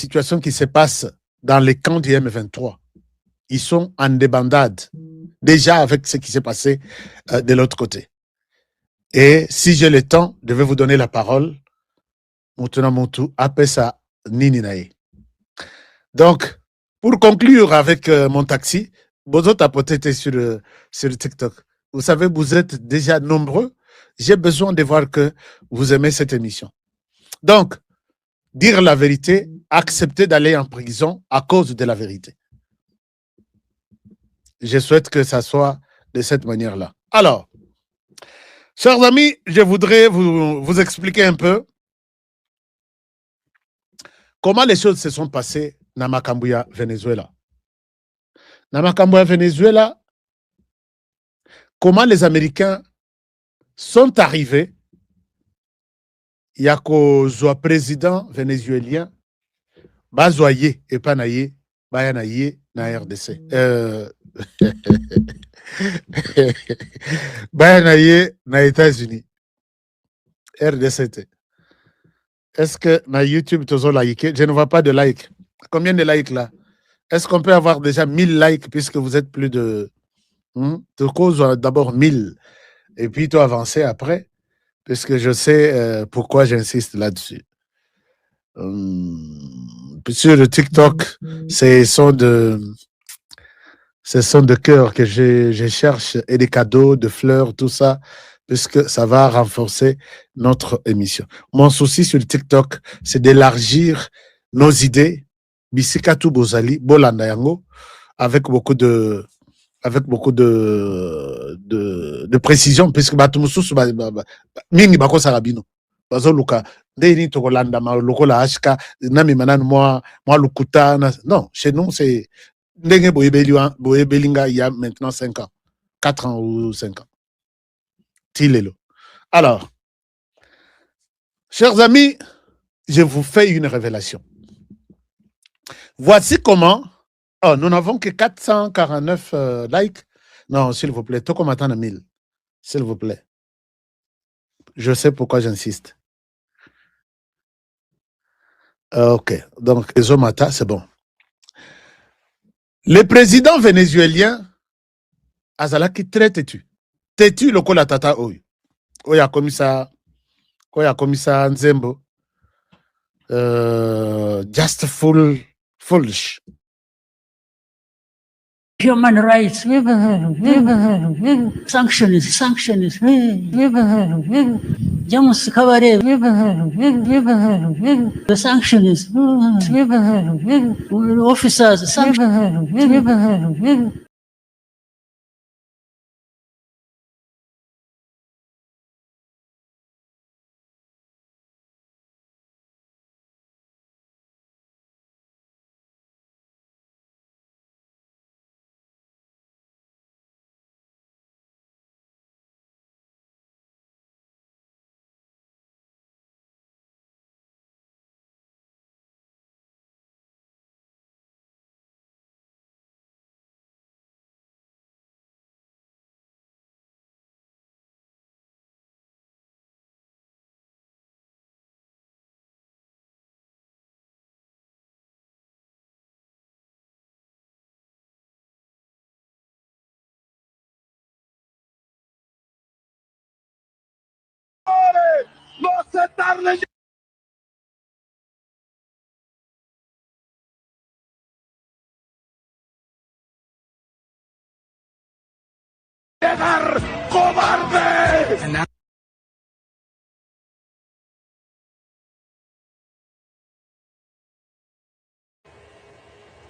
situation qui se passe dans les camps du M23. Ils sont en débandade, déjà avec ce qui s'est passé de l'autre côté. Et si j'ai le temps, je vais vous donner la parole. Donc, pour conclure avec mon taxi, Bozo tapoté sur TikTok. Vous savez, vous êtes déjà nombreux. J'ai besoin de voir que vous aimez cette émission. Donc, dire la vérité, accepter d'aller en prison à cause de la vérité. Je souhaite que ça soit de cette manière-là. Alors, chers amis, je voudrais vous expliquer un peu comment les choses se sont passées dans Makambuya, Venezuela. Dans Makambuya, Venezuela, comment les Américains sont arrivés. Il y a un président vénézuélien, Bazoye et Panaye, Bayanaye, na RDC. Bayanaye, na États-Unis. RDC. Est-ce que na YouTube, tu as liké? Je ne vois pas de like. Combien de likes là? Est-ce qu'on peut avoir déjà 1000 likes puisque vous êtes plus de. Tu causes d'abord 1000 et puis tu avancer après, puisque je sais pourquoi j'insiste là-dessus. Sur le TikTok, ce sont de cœurs que je cherche et des cadeaux, de fleurs, tout ça, puisque ça va renforcer notre émission. Mon souci sur le TikTok, c'est d'élargir nos idées, Bisikatu Bozali, Bolanda Yango, avec beaucoup de précision, puisque Batumusu, Mingi Bako Sarabino. Bazoluka, Deni Togolanda, Lokola Ashka, Nami Manan, moi, Lukuta. Non, chez nous, c'est. Ndenge Boyebelinga, il y a maintenant 5 ans. 4 ans ou 5 ans. Tilelo. Alors, chers amis, je vous fais une révélation. Voici comment. Oh, nous n'avons que 449 likes. Non, s'il vous plaît, tout comme attendre 1000. S'il vous plaît. Je sais pourquoi j'insiste. Ok, donc, Ezomata, c'est bon. Le président vénézuélien, Azalaki, très têtu. Têtu, le kola tata oyo. Oya komisa Nzembo. Just foolish. Human rights, sanctions, Jamus Kabare, the sanctions, officers, sanctions. No aceptarle. Llegar, cobarde.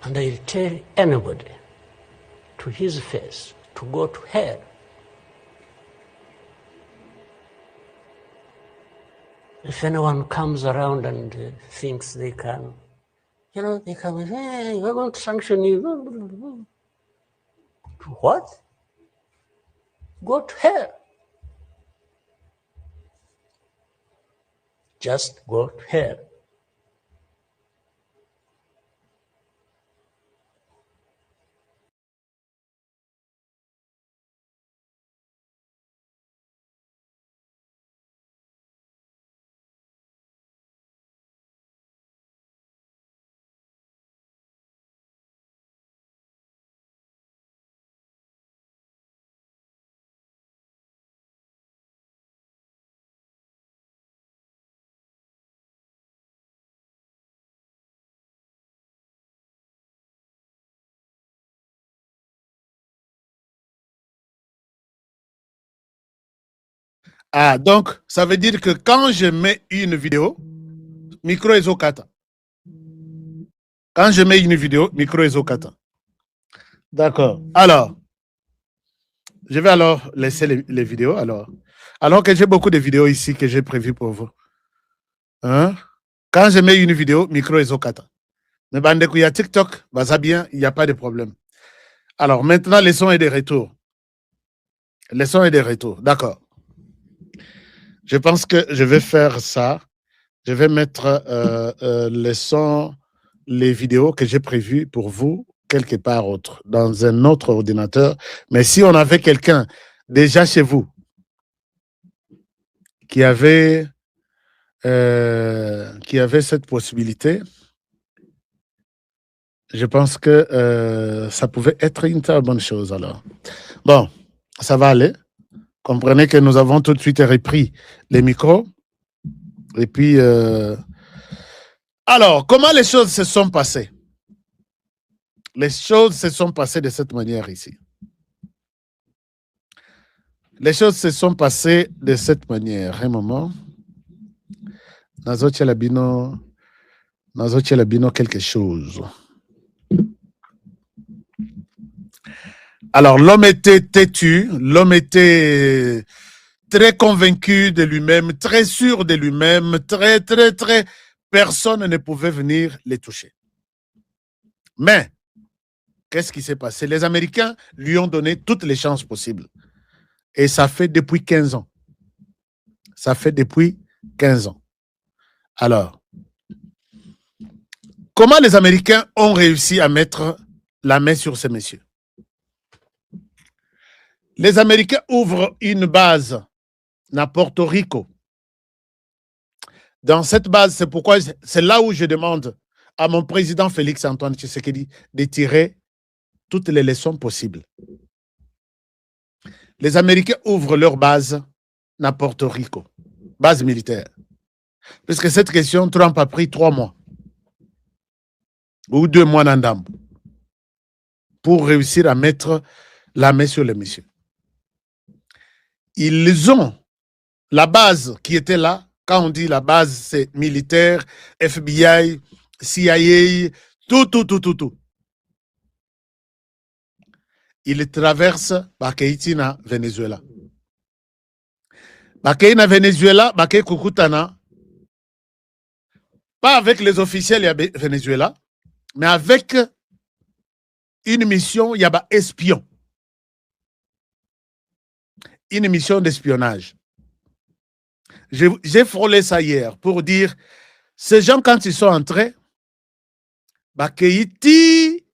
And I'll tell anybody to his face to go to hell. If anyone comes around and thinks they can, they come, hey, we're going to sanction you. To what? Go to hell. Just go to hell. Ah, donc, ça veut dire que quand je mets une vidéo, micro ezokata. Quand je mets une vidéo, micro ezokata. D'accord. Alors, je vais alors laisser les vidéos. Alors que j'ai beaucoup de vidéos ici que j'ai prévues pour vous. Hein? Quand je mets une vidéo, micro ezokata. Mais bandeko, il y a TikTok, bah, ça bien, il n'y a pas de problème. Alors, maintenant, le son est de retour. Le son est de retour. D'accord. Je pense que je vais faire ça. Je vais mettre les sons, les vidéos que j'ai prévues pour vous quelque part autre, dans un autre ordinateur. Mais si on avait quelqu'un déjà chez vous qui avait cette possibilité, je pense que ça pouvait être une très bonne chose alors. Bon, ça va aller. Comprenez que nous avons tout de suite repris les micros. Et puis, alors, comment les choses se sont passées? Les choses se sont passées de cette manière ici. Les choses se sont passées de cette manière. Un moment. Nazotia Labino quelque chose. Alors, l'homme était têtu, l'homme était très convaincu de lui-même, très sûr de lui-même, très, personne ne pouvait venir les toucher. Mais, qu'est-ce qui s'est passé? Les Américains lui ont donné toutes les chances possibles. Et ça fait depuis 15 ans. Ça fait depuis 15 ans. Alors, comment les Américains ont réussi à mettre la main sur ces messieurs? Les Américains ouvrent une base à Porto Rico. Dans cette base, c'est pourquoi c'est là où je demande à mon président Félix Antoine Tshisekedi de tirer toutes les leçons possibles. Les Américains ouvrent leur base à Porto Rico, base militaire. Parce que cette question, Trump a pris 3 mois ou 2 mois d'andam pour réussir à mettre la main sur les messieurs. Ils ont la base qui était là. Quand on dit la base, c'est militaire, FBI, CIA, tout. Ils traversent Bakeiti na Venezuela. Bakeiti na Venezuela, Bakeiti Kukutana, pas avec les officiels du Venezuela, mais avec une mission, il y a espion. Une mission d'espionnage. J'ai frôlé ça hier pour dire, ces gens, quand ils sont entrés, Bakeiti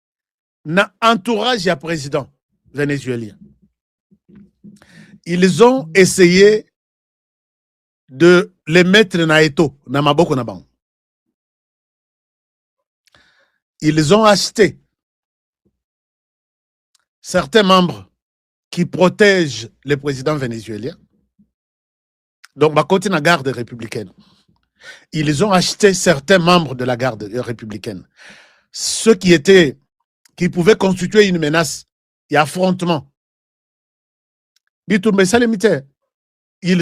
n'a entourage à président vénézuélien. Ils ont essayé de les mettre na eto, na maboko na bango. Ils ont acheté certains membres qui protègent le président vénézuélien. Donc, Bakoti na garde républicaine. Ils ont acheté certains membres de la garde républicaine. Ceux qui pouvaient constituer une menace et affrontement. Ils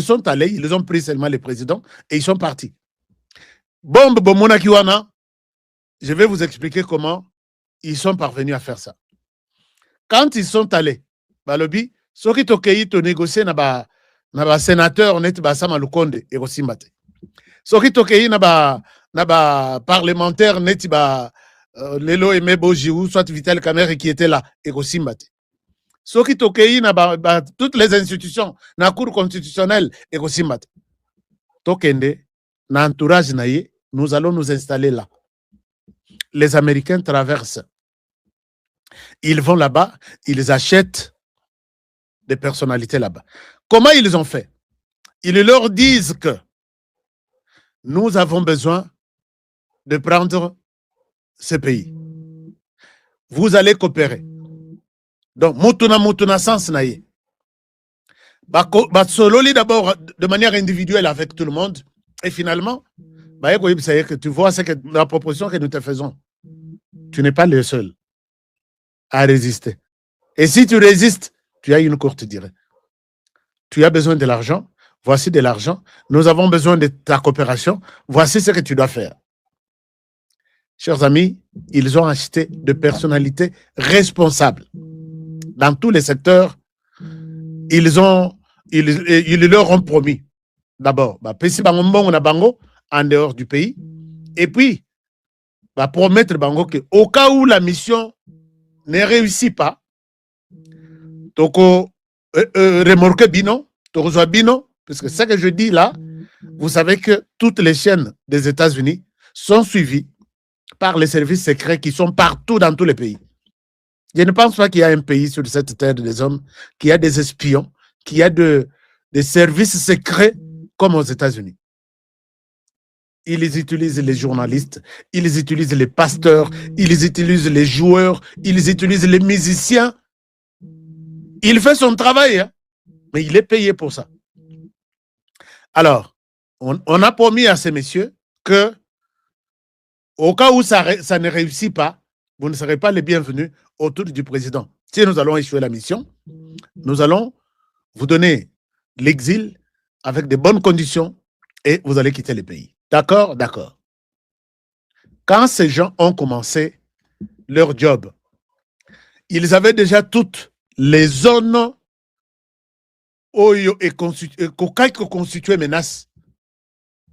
sont allés, ils ont pris seulement le président et ils sont partis. Bombe Bomona Kiwana, je vais vous expliquer comment ils sont parvenus à faire ça. Quand ils sont allés, Balobi, ceux qui ont négocié na sénateur net Basama Lukonde et Rosimbate. Ceux qui ont na parlementaire net Lelo et Meboji ou soit Vital Kamerhe qui était là et Rosimbate. Ceux qui ont toutes les institutions, la Cour constitutionnelle et Rosimbate. Tokende, na entourage naye, nous allons nous installer là. Les Américains traversent. Ils vont là-bas, ils achètent des personnalités là-bas. Comment ils ont fait? Ils leur disent que nous avons besoin de prendre ce pays. Vous allez coopérer. Donc, Mutuna sens naye. Sololi d'abord de manière individuelle avec tout le monde. Et finalement, que tu vois que la proposition que nous te faisons, tu n'es pas le seul à résister. Et si tu résistes, tu as une courte durée. Tu as besoin de l'argent, voici de l'argent, nous avons besoin de ta coopération, voici ce que tu dois faire. Chers amis, ils ont acheté de personnalités responsables. Dans tous les secteurs, ils leur ont promis, d'abord, en dehors du pays, et puis, promettre qu'au cas où la mission ne réussit pas, toko remorque bino, toko bino, parce que ce que je dis là, vous savez que toutes les chaînes des États-Unis sont suivies par les services secrets qui sont partout dans tous les pays. Je ne pense pas qu'il y a un pays sur cette terre des hommes qui a des espions, qui a des services secrets comme aux États-Unis. Ils utilisent les journalistes, ils utilisent les pasteurs, ils utilisent les joueurs, ils utilisent les musiciens. Il fait son travail, hein, mais il est payé pour ça. Alors, on a promis à ces messieurs que au cas où ça ne réussit pas, vous ne serez pas les bienvenus autour du président. Si nous allons échouer la mission, nous allons vous donner l'exil avec de bonnes conditions et vous allez quitter le pays. D'accord? D'accord. Quand ces gens ont commencé leur job, ils avaient déjà toutes les zones qui constituaient menace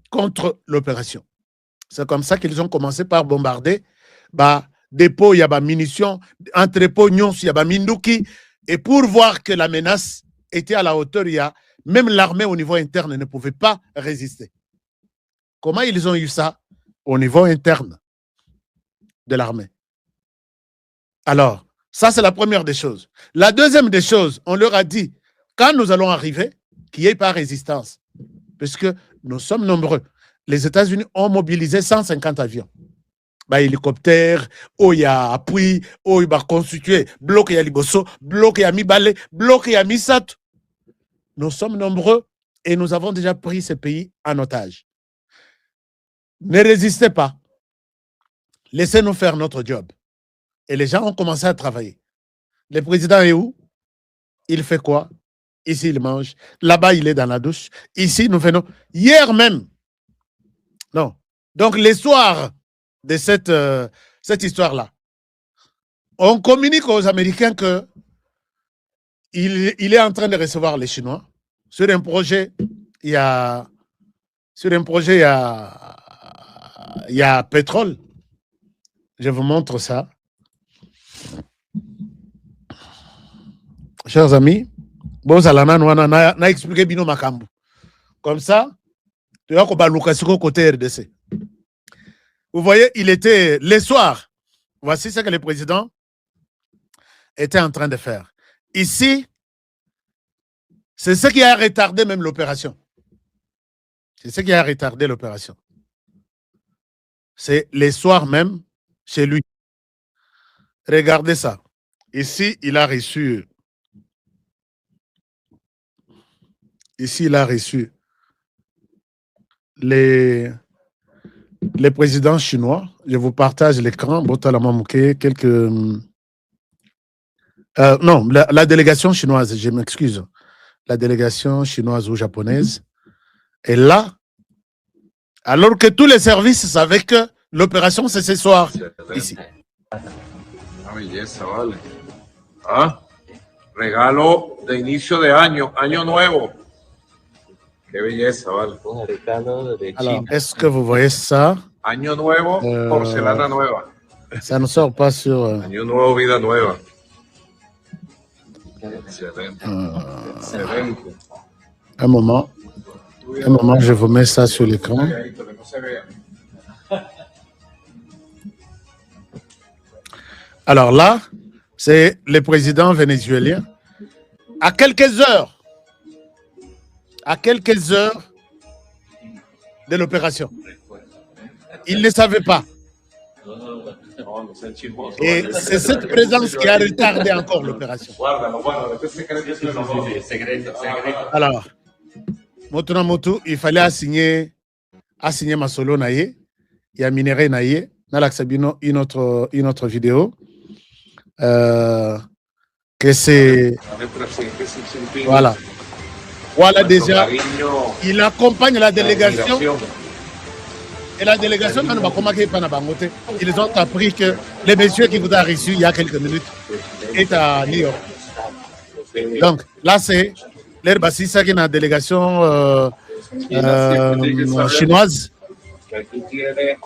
contre l'opération. C'est comme ça qu'ils ont commencé par bombarder dépôt, il y a munitions, entrepôt, il y a minduki, et pour voir que la menace était à la hauteur, même l'armée au niveau interne ne pouvait pas résister. Comment ils ont eu ça? Au niveau interne de l'armée. Alors, ça c'est la première des choses. La deuxième des choses, on leur a dit, quand nous allons arriver, qu'il n'y ait pas résistance, puisque nous sommes nombreux. Les États-Unis ont mobilisé 150 avions. Hélicoptère, il y a appui, il y a constitué, bloc il y a liboso, bloc il y a mi-balé, bloc il y a mi-sat. Nous sommes nombreux et nous avons déjà pris ce pays en otage. Ne résistez pas. Laissez-nous faire notre job. Et les gens ont commencé à travailler. Le président est où? Il fait quoi? Ici, il mange. Là-bas, il est dans la douche. Ici, nous faisons. Hier même. Non. Donc, les soirs de cette histoire-là, on communique aux Américains qu'il est en train de recevoir les Chinois. Sur un projet, il y a pétrole. Je vous montre ça. Chers amis, na expliqué bino makambu. Comme ça, tu vois qu'on va Lucasco côté RDC. Vous voyez, il était les soirs. Voici ce que le président était en train de faire. Ici, c'est ce qui a retardé même l'opération. C'est ce qui a retardé l'opération. C'est les soirs même chez lui. Regardez ça. Ici, il a reçu. Ici, il a reçu les présidents chinois. Je vous partage l'écran. Non, la délégation chinoise, je m'excuse. La délégation chinoise ou japonaise est là, alors que tous les services savaient que l'opération, c'est ce soir, ici. Una belleza, vale. Ah, regalo de inicio de año, año nuevo. Qué belleza, vale. Alors, est-ce que vous voyez ça? Año nuevo, porcelana nueva. Ça ne sort pas sur... Año nuevo, vida nueva. Excelente. Excelente. Un moment, je vous mets ça sur l'écran. Alors là, c'est le président vénézuélien. À quelques heures de l'opération. Il ne savait pas. Et c'est cette présence qui a retardé encore l'opération. Alors, Motu, il fallait assigner Masolo Naye, il y a Minéré Naye, dans une autre vidéo. Que c'est. Voilà. Voilà nuestro déjà, cariño il accompagne la y délégation. admiración. Et la délégation, ils ont appris que le monsieur qui vous a reçu il y a quelques minutes est à New York. Donc là, c'est l'Herbacissa qui est une délégation chinoise. Aquí tiene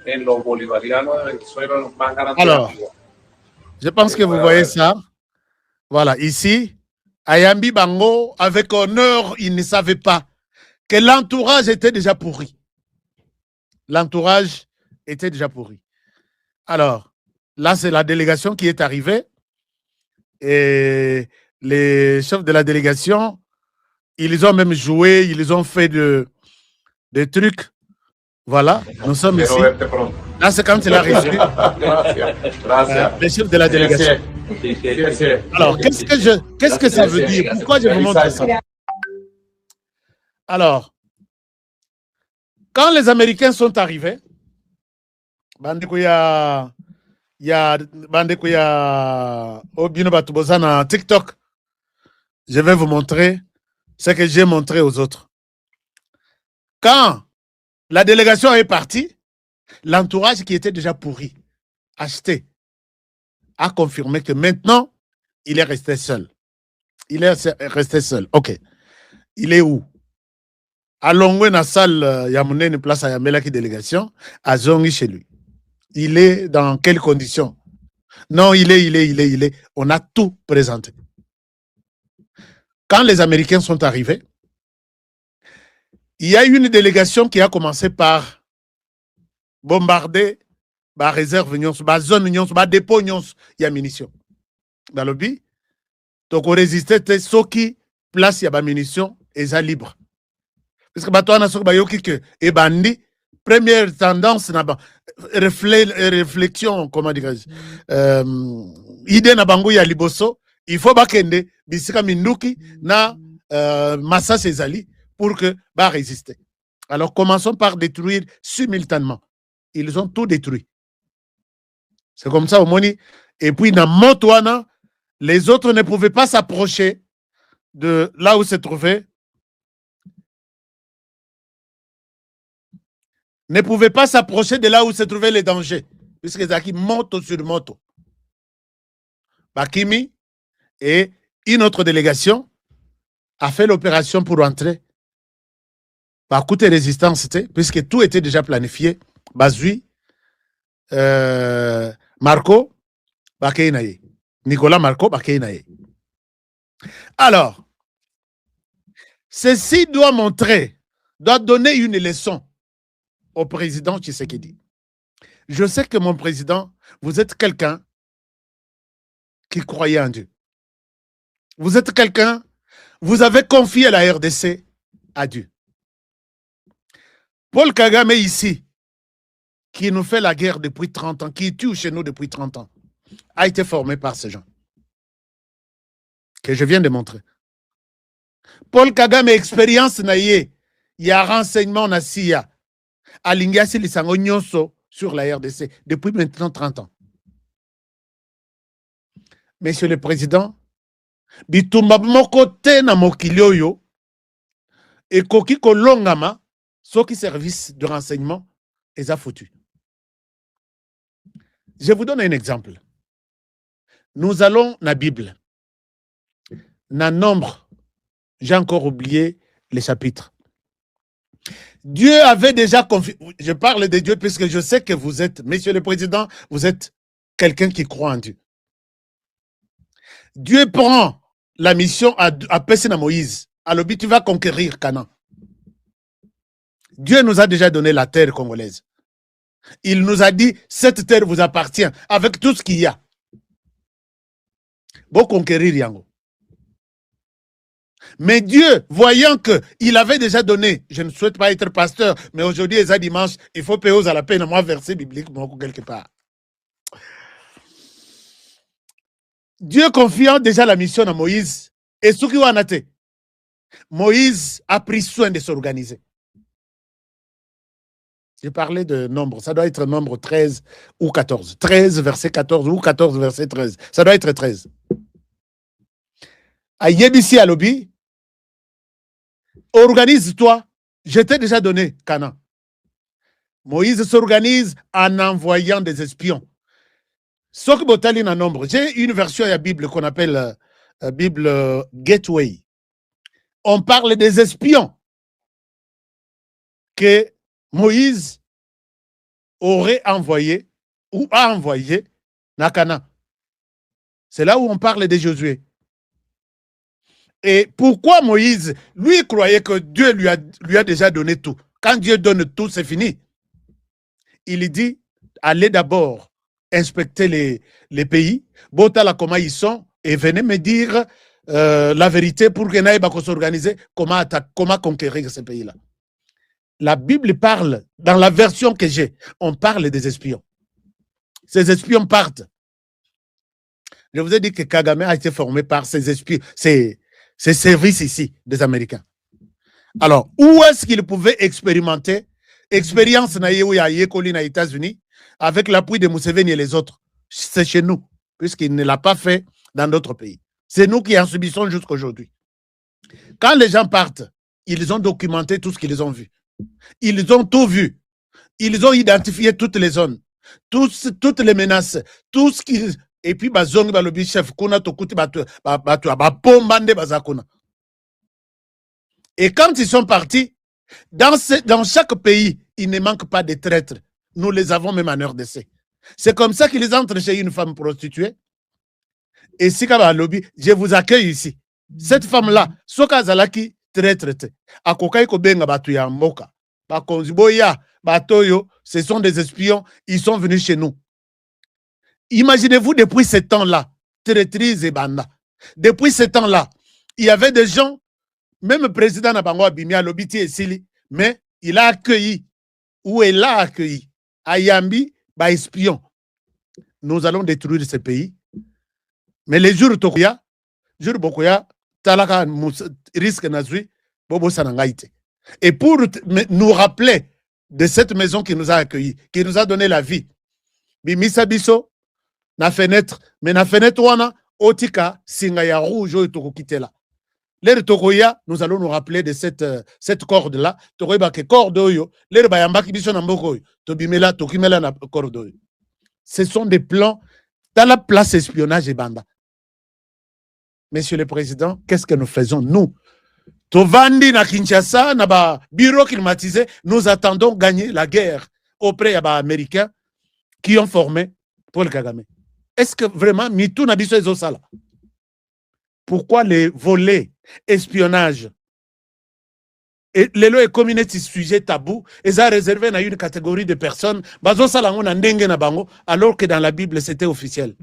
en los bolivarianos de Venezuela los más grandes. Alors, je pense que vous voyez ça. Voilà, ici, Ayambi Bango, avec honneur, il ne savait pas que l'entourage était déjà pourri. L'entourage était déjà pourri. Alors, là, c'est la délégation qui est arrivée. Et les chefs de la délégation, ils ont même joué, ils ont fait des trucs. Voilà, nous sommes ici. Là, c'est quand il a reçu les chefs de la délégation. Alors, qu'est-ce que ça veut dire? Pourquoi je vous montre ça? Alors, quand les Américains sont arrivés, TikTok, je vais vous montrer ce que j'ai montré aux autres. Quand la délégation est partie, l'entourage qui était déjà pourri, acheté, a confirmé que maintenant, il est resté seul. Il est resté seul. OK. Il est où? À Longwe, dans la salle, il y a une place à Yamela qui délégation, à Zongi chez lui. Il est dans quelles conditions? Non, il est. On a tout présenté. Quand les Américains sont arrivés, il y a eu une délégation qui a commencé par bombarder la réserve, la zone, le dépôt, il y a munitions. Dans le but, donc on résistait, ceux qui placent il y a munitions, et ça libre. Parce que toi, on a que et bandi, première tendance, réflexion, comment dirais-je, idée na bango ya liboso, il faut bakende bisika minduki na massa sezali pour que ba résister. Alors commençons par détruire simultanément. Ils ont tout détruit. C'est comme ça au moni. Et puis dans Montouana, les autres ne pouvaient pas s'approcher de là où se trouvaient. Ne pouvaient pas s'approcher de là où se trouvaient les dangers. Puisque Zaki monte sur moto. Bakimi et une autre délégation a fait l'opération pour entrer. Par coup de résistance, puisque tout était déjà planifié. Bazui, Marco, Bakeinaye. Nicolas Marco, Bakeinaye. Alors, ceci doit montrer, doit donner une leçon au président Tshisekedi. Je sais que mon président, vous êtes quelqu'un qui croyait en Dieu. Vous êtes quelqu'un, vous avez confié la RDC à Dieu. Paul Kagame ici, qui nous fait la guerre depuis 30 ans, qui tue chez nous depuis 30 ans, a été formé par ces gens que je viens de montrer. Paul Kagame, expérience naïe, il y a renseignement na SIA, à l'Ingiasi Lisango Nyonso sur la RDC depuis maintenant 30 ans. Monsieur le Président, bitumba mokote na mokilioyo et koki kolongama soki service de renseignement les a foutus. Je vous donne un exemple. Nous allons na Bible. Na Nombre, j'ai encore oublié les chapitres. Dieu avait déjà confié. Je parle de Dieu puisque je sais que vous êtes, Monsieur le Président, vous êtes quelqu'un qui croit en Dieu. Dieu prend la mission à Pessina Moïse. À l'objet, tu vas conquérir Canaan. Dieu nous a déjà donné la terre congolaise. Il nous a dit, cette terre vous appartient avec tout ce qu'il y a. Bon conquérir Yango. Mais Dieu, voyant qu'il avait déjà donné, je ne souhaite pas être pasteur, mais aujourd'hui, c'est dimanche, il faut payer à la peine, moi, verset biblique, quelque part. Dieu confiant déjà la mission à Moïse, et ce qui en a été, Moïse a pris soin de s'organiser. J'ai parlé de nombre, ça doit être nombre 13 ou 14. 13, verset 14 ou 14, verset 13. Ça doit être 13. À Yebisi Alobi, Organise-toi. Je t'ai déjà donné Canaan. Moïse s'organise en envoyant des espions. Sauf que Botali en nombre. J'ai une version de la Bible qu'on appelle Bible Gateway. On parle des espions que Moïse aurait envoyé ou a envoyé dans Canaan. C'est là où on parle de Josué. Et pourquoi Moïse, lui, croyait que Dieu lui a déjà donné tout. Quand Dieu donne tout, c'est fini. Il dit, allez d'abord inspecter les pays, Botala comment ils sont, et venez me dire la vérité pour que Naïba s'organiser, comment conquérir ces pays-là. La Bible parle, dans la version que j'ai, on parle des espions. Ces espions partent. Je vous ai dit que Kagame a été formé par ces espions, ces services ici des Américains. Alors, où est-ce qu'il pouvait expérimenter expérience na Yekoli na États-Unis avec l'appui de Museveni et les autres? C'est chez nous, puisqu'il ne l'a pas fait dans d'autres pays. C'est nous qui en subissons jusqu'à aujourd'hui. Quand les gens partent, ils ont documenté tout ce qu'ils ont vu. Ils ont tout vu. Ils ont identifié toutes les zones, toutes les menaces, tout ce qu'ils... Et puis, bazongi balobi chef kuna tokuti pombande bazakuna. Et quand ils sont partis, dans chaque pays, il ne manque pas de traîtres. Nous les avons même en RDC. C'est comme ça qu'ils entrent chez une femme prostituée. Et si lobby, je vous accueille ici. Cette femme-là, soka zalaki traître. Akokai ko benga batu ya mboka. Ba konziboya, batoyo, ce sont des espions, ils sont venus chez nous. Imaginez-vous depuis ce temps-là, traîtrise et banda. Depuis ce temps-là, il y avait des gens, même le président Nabango Abimia, Lobiti et Sili, mais il a accueilli, ou elle a accueilli, Ayambi, bah espion. Nous allons détruire ce pays. Mais les jours Tokoya, jour Bokoya, Talaka risque Nazui, Bobo Sanangaïte. Et pour nous rappeler de cette maison qui nous a accueillis, qui nous a donné la vie, Bimisa Biso, na fenêtre, mais na fenêtre wana, Otika, Singaya Rouge, Toko Kitela. Les Tokoya, nous allons nous rappeler de cette corde-là. Tokoya ke corde oyo, les Bayamba qui biso na mboko, Tobimela, Tokimela na corde oyo. Ce sont des plans dans la place espionnage et banda. Monsieur le Président, qu'est-ce que nous faisons, nous? Tovandi na Kinshasa, na ba bureau climatisé, nous attendons gagner la guerre auprès des Américains qui ont formé Paul Kagame. Est-ce que vraiment, Mitou na biso ezosala? Pourquoi les volets, espionnage, et les lois et communautés sujet tabou, ils ont réservé à une catégorie de personnes, alors que dans la Bible, c'était officiel.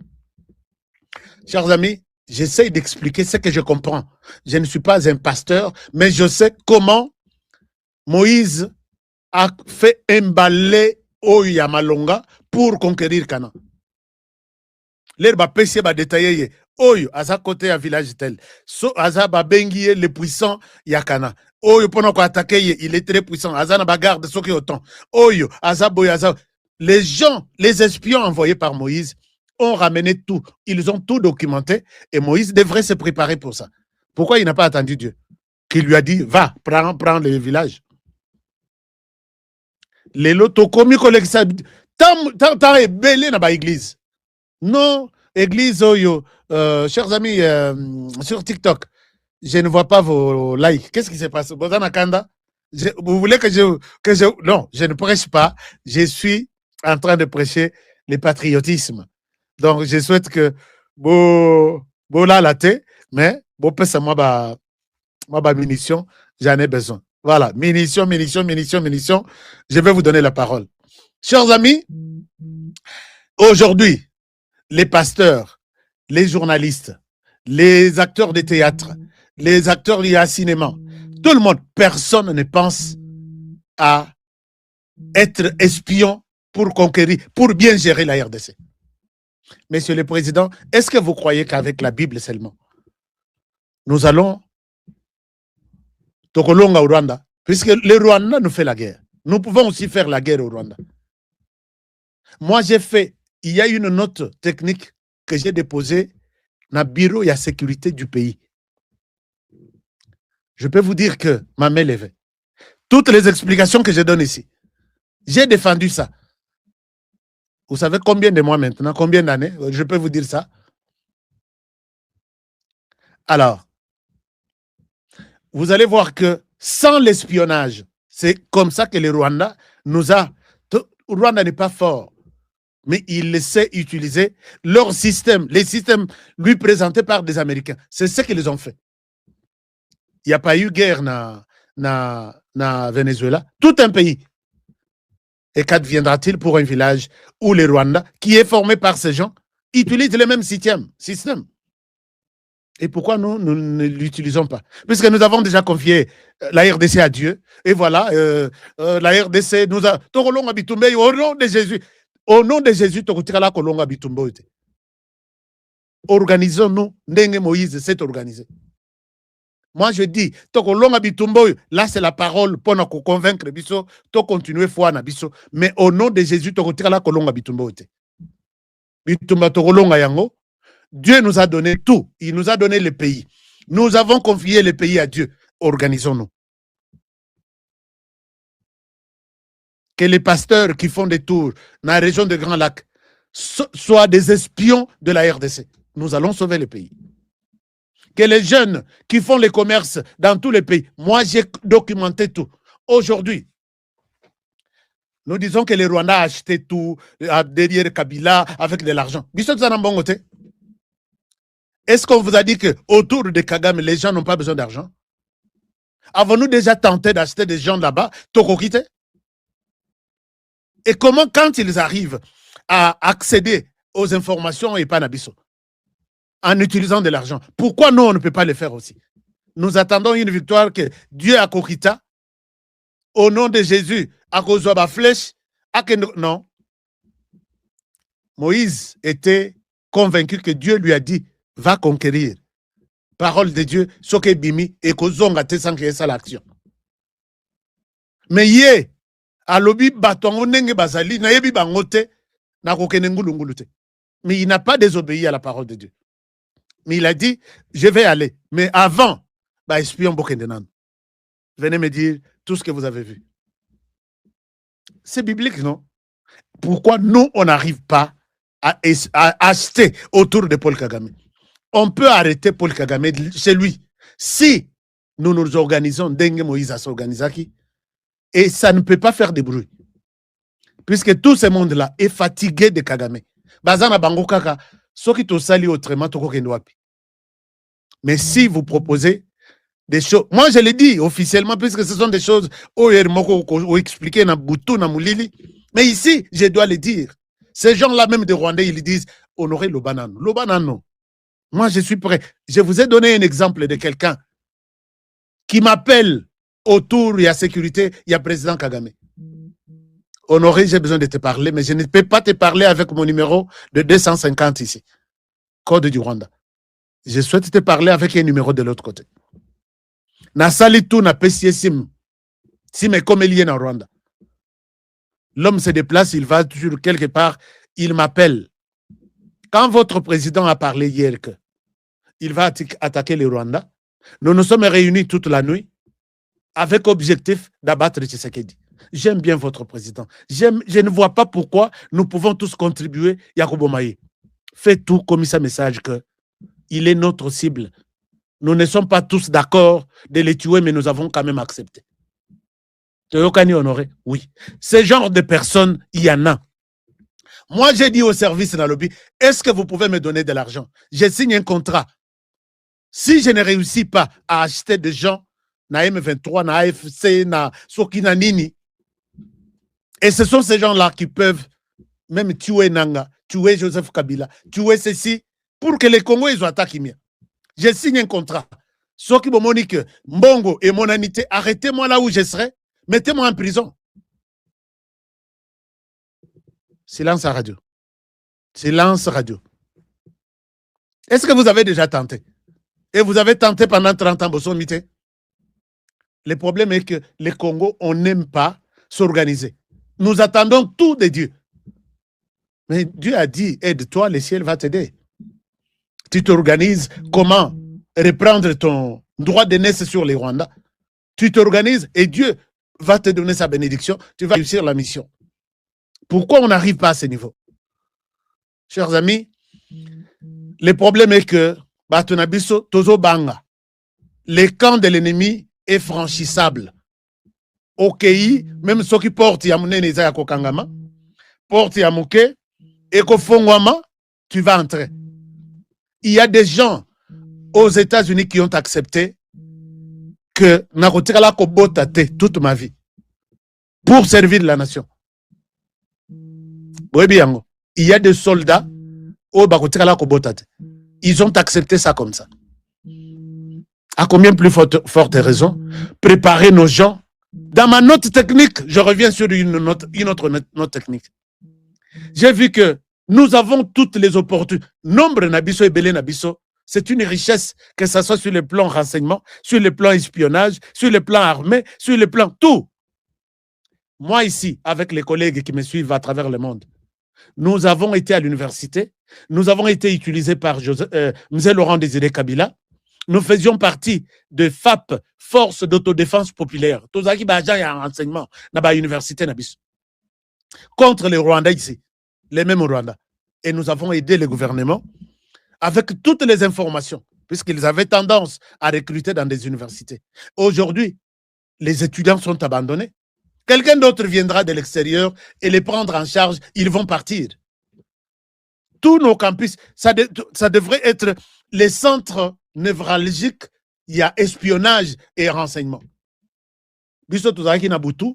Chers amis, j'essaie d'expliquer ce que je comprends. Je ne suis pas un pasteur, mais je sais comment Moïse a fait emballer Oyamalonga pour conquérir Canaan. L'air va pêcher, va détailler. Oyo, à sa côté, à village tel. So, Aza va benguier les puissants, Yakana. Oyo, pendant qu'on attaque, il est très puissant. Aza n'a pas garde, ce qui est autant. Oyo, Aza boy, Aza. Les gens, les espions envoyés par Moïse ont ramené tout. Ils ont tout documenté et Moïse devrait se préparer pour ça. Pourquoi il n'a pas attendu Dieu? Qui lui a dit, va, prends le village. Les lotos commis collectifs, tant est belé dans l'église. Non, église Oyo, chers amis, sur TikTok, je ne vois pas vos likes. Qu'est-ce qui se passe? Vous voulez que je... Non, je ne prêche pas. Je suis en train de prêcher le patriotisme. Donc, je souhaite que vous la laté, mais vous pouvez moi munition, j'en ai besoin. Voilà, munition. Je vais vous donner la parole. Chers amis, aujourd'hui, les pasteurs, les journalistes, les acteurs de théâtre, les acteurs liés au cinéma, tout le monde, personne ne pense à être espion pour conquérir, pour bien gérer la RDC. Monsieur le Président, est-ce que vous croyez qu'avec la Bible seulement, nous allons Tokolonga au Rwanda, puisque le Rwanda nous fait la guerre. Nous pouvons aussi faire la guerre au Rwanda. Moi, il y a une note technique que j'ai déposée dans le bureau de la sécurité du pays. je peux vous dire que ma main levée. Toutes les explications que je donne ici, j'ai défendu ça. Vous savez combien de mois maintenant, combien d'années? Je peux vous dire ça. Alors, vous allez voir que sans l'espionnage, c'est comme ça que le Rwanda nous a... Le Rwanda n'est pas fort, mais il sait utiliser leur système, les systèmes lui présentés par des Américains. C'est ce qu'ils ont fait. Il n'y a pas eu guerre na Venezuela. Tout un pays. Et qu'adviendra-t-il pour un village où le Rwanda, qui est formé par ces gens, utilise le même système? Et pourquoi nous ne l'utilisons pas? Puisque nous avons déjà confié la RDC à Dieu. Et voilà, la RDC nous a... Au nom de Jésus, organisons-nous. Ndenge Moïse s'est organisé. Moi, je dis, là, c'est la parole pour nous convaincre, to continuer foi na biso. Mais au nom de Jésus, Dieu nous a donné tout. Il nous a donné le pays. Nous avons confié le pays à Dieu. Organisons-nous. Que les pasteurs qui font des tours dans la région de Grand Lac soient des espions de la RDC. Nous allons sauver le pays. Que les jeunes qui font les commerces dans tous les pays, moi j'ai documenté tout. Aujourd'hui, nous disons que les Rwandais a acheté tout derrière Kabila avec de l'argent. Est-ce qu'on vous a dit qu'autour de Kagame, les gens n'ont pas besoin d'argent? Avons-nous déjà tenté d'acheter des gens là-bas? Tokokite? Et comment, quand ils arrivent à accéder aux informations et pas Nabiso, en utilisant de l'argent, pourquoi nous, on ne peut pas le faire aussi? Nous attendons une victoire que Dieu a Kokita, au nom de Jésus, à cause de la flèche, non. Moïse était convaincu que Dieu lui a dit, va conquérir. Parole de Dieu, soke bimi, et kozonga te sans qu'il y ait l'action. Mais yé, alobi batongo nenge bazali, na yebi bangote, na kokene ngulungulute. Mais il n'a pas désobéi à la parole de Dieu. Mais il a dit, je vais aller. Mais avant, bah, espion Bokendenan. Venez me dire tout ce que vous avez vu. C'est biblique, non? Pourquoi nous, on n'arrive pas à acheter autour de Paul Kagame? On peut arrêter Paul Kagame chez lui si nous nous organisons Dengue Moïse à s'organiser. Et ça ne peut pas faire de bruit. Puisque tout ce monde-là est fatigué de Kagame. Bazana Bango Kaka, ce qui te sali autrement, mais si vous proposez des choses, moi je l'ai dit officiellement, puisque ce sont des choses où expliquer na Boutou, na Moulili, mais ici, je dois le dire. Ces gens-là, même des Rwandais, ils disent honorer le banano. Le banano. Moi, je suis prêt. Je vous ai donné un exemple de quelqu'un qui m'appelle autour, il y a sécurité, il y a président Kagame. Honoré, j'ai besoin de te parler, mais je ne peux pas te parler avec mon numéro de 250 ici. Code du Rwanda. Je souhaite te parler avec un numéro de l'autre côté. Nasali tout na pesié sim. Sim est comme il y a en Rwanda. L'homme se déplace, il va sur quelque part, il m'appelle. Quand votre président a parlé hier qu'il va attaquer le Rwanda, nous nous sommes réunis toute la nuit avec objectif d'abattre Tshisekedi. J'aime bien votre président. Je ne vois pas pourquoi nous pouvons tous contribuer. Yakubo Maye, faites tout comme ça message qu'il est notre cible. Nous ne sommes pas tous d'accord de les tuer, mais nous avons quand même accepté. Teokani Honoré, oui. Ce genre de personnes, il y en a. Moi, j'ai dit au service dans le lobby, est-ce que vous pouvez me donner de l'argent? Je signe un contrat. Si je ne réussis pas à acheter des gens, na M23, na AFC, na Sokina Nini, et ce sont ces gens-là qui peuvent même tuer Nanga, tuer Joseph Kabila, tuer ceci, pour que les Congolais ils attaquent Kimia. Je signe un contrat. Ceux qui m'ont dit que Mbongo et mon amitié, arrêtez-moi là où je serai, mettez-moi en prison. Silence à radio. Silence radio. Est-ce que vous avez déjà tenté? Et vous avez tenté pendant 30 ans, Bosson Mité? Le problème est que les Congo, on n'aime pas s'organiser. Nous attendons tout de Dieu. Mais Dieu a dit, aide-toi, le ciel va t'aider. Tu t'organises comment reprendre droit d'aînesse sur les Rwandais. Tu t'organises et Dieu va te donner sa bénédiction. Tu vas réussir la mission. Pourquoi on n'arrive pas à ce niveau? Chers amis, le problème est que Batunabiso, Tozo Banga, le camp de l'ennemi est franchissable. OKI, même ceux qui portent Yamune Neza Kokangama, portent Yamuke, et Kofongwama, tu vas entrer. Il y a des gens aux États-Unis qui ont accepté que Nakotikala Kobotate toute ma vie pour servir la nation. Il y a des soldats au Bakotikala Kobotate. Ils ont accepté ça comme ça. À combien plus forte raison préparer nos gens. Dans ma note technique, je reviens sur une autre note technique. J'ai vu que nous avons toutes les opportunités. Nombre Nabiso et Belé Nabiso, c'est une richesse, que ce soit sur le plan renseignement, sur le plan espionnage, sur le plan armé, sur le plan tout. Moi ici, avec les collègues qui me suivent à travers le monde, nous avons été à l'université, nous avons été utilisés par Mzee Laurent Désiré Kabila. Nous faisions partie de FAP, Force d'autodéfense populaire. Tous qui bagent en renseignement dans la université contre les Rwandais ici, les mêmes Rwandais. Et nous avons aidé le gouvernement avec toutes les informations, puisqu'ils avaient tendance à recruter dans des universités. Aujourd'hui, les étudiants sont abandonnés. Quelqu'un d'autre viendra de l'extérieur et les prendre en charge, ils vont partir. Tous nos campus, ça devrait être les centres névralgiques, il y a espionnage et renseignement. Biso Touzaki Nabutu,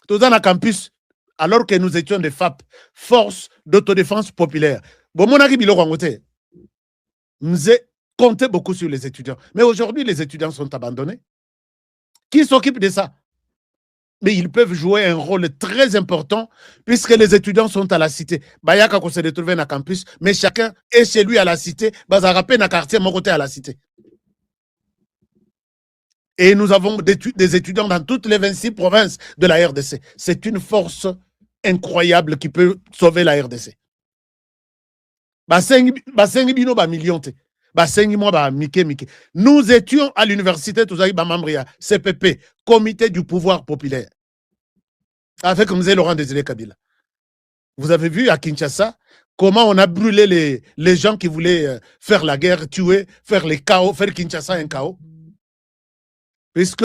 Touzana campus, alors que nous étions des FAP, Force d'autodéfense populaire. Bon, mon ami Bilo Rangote, nous compté beaucoup sur les étudiants. Mais aujourd'hui, les étudiants sont abandonnés. Qui s'occupe de ça? Mais ils peuvent jouer un rôle très important puisque les étudiants sont à la cité. Bayaka qu'on se retrouve dans le campus, mais chacun est chez lui à la cité. Bazarapé na quartier, mon côté à la cité. Et nous avons des étudiants dans toutes les 26 provinces de la RDC. C'est une force incroyable qui peut sauver la RDC. Nous étions à l'université CPP, Comité du pouvoir populaire, avec Mzee Laurent Désiré Kabila. Vous avez vu à Kinshasa comment on a brûlé les gens qui voulaient faire la guerre, tuer, faire les chaos, faire Kinshasa un chaos. Puisque